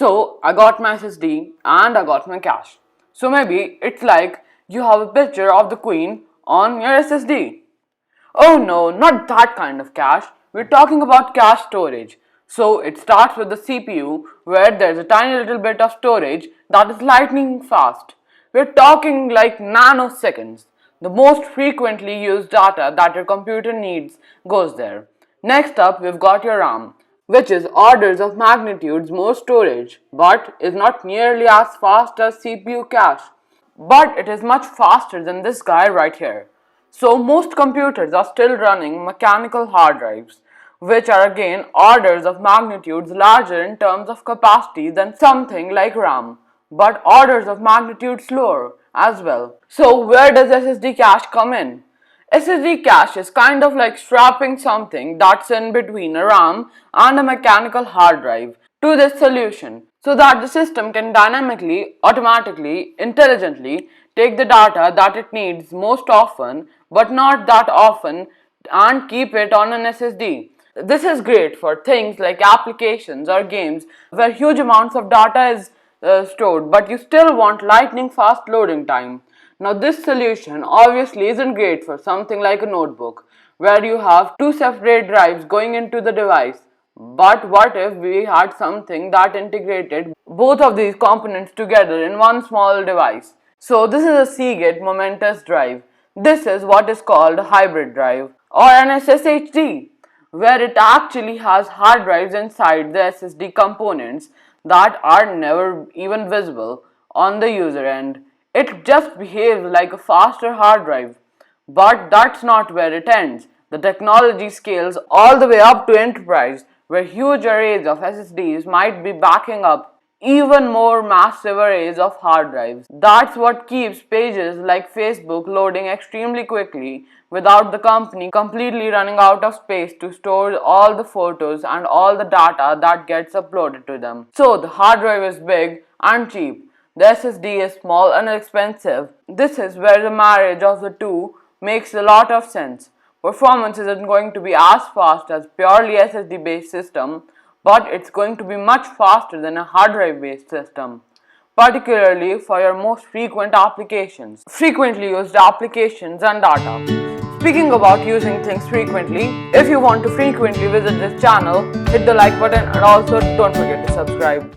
So I got my SSD and I got my cache. So maybe it's like you have a picture of the queen on your SSD. Oh no, not that kind of cache. We're talking about cache storage. So it starts with the CPU where there's a tiny little bit of storage that is lightning fast. We're talking like nanoseconds. The most frequently used data that your computer needs goes there. Next up, we've got your RAM, which is orders of magnitudes more storage, but is not nearly as fast as CPU cache. But it is much faster than this guy right here. So most computers are still running mechanical hard drives, which are again orders of magnitudes larger in terms of capacity than something like RAM, but orders of magnitude slower as well. So where does SSD cache come in? SSD cache is kind of like strapping something that's in between a RAM and a mechanical hard drive to this solution so that the system can dynamically, automatically, intelligently take the data that it needs most often but not that often and keep it on an SSD. This is great for things like applications or games where huge amounts of data is stored but you still want lightning fast loading time. Now this solution obviously isn't great for something like a notebook where you have two separate drives going into the device. But what if we had something that integrated both of these components together in one small device? So this is a Seagate Momentus drive. This is what is called a hybrid drive or an SSHD, where it actually has hard drives inside the SSD components that are never even visible on the user end. It just behaves like a faster hard drive. But that's not where it ends. The technology scales all the way up to enterprise, where huge arrays of SSDs might be backing up even more massive arrays of hard drives. That's what keeps pages like Facebook loading extremely quickly without the company completely running out of space to store all the photos and all the data that gets uploaded to them. So the hard drive is big and cheap. The SSD is small and expensive. This is where the marriage of the two makes a lot of sense. Performance isn't going to be as fast as purely SSD based system, but it's going to be much faster than a hard drive based system, particularly for your most frequent applications, frequently used applications and data. Speaking about using things frequently, if you want to frequently visit this channel, hit the like button and also don't forget to subscribe.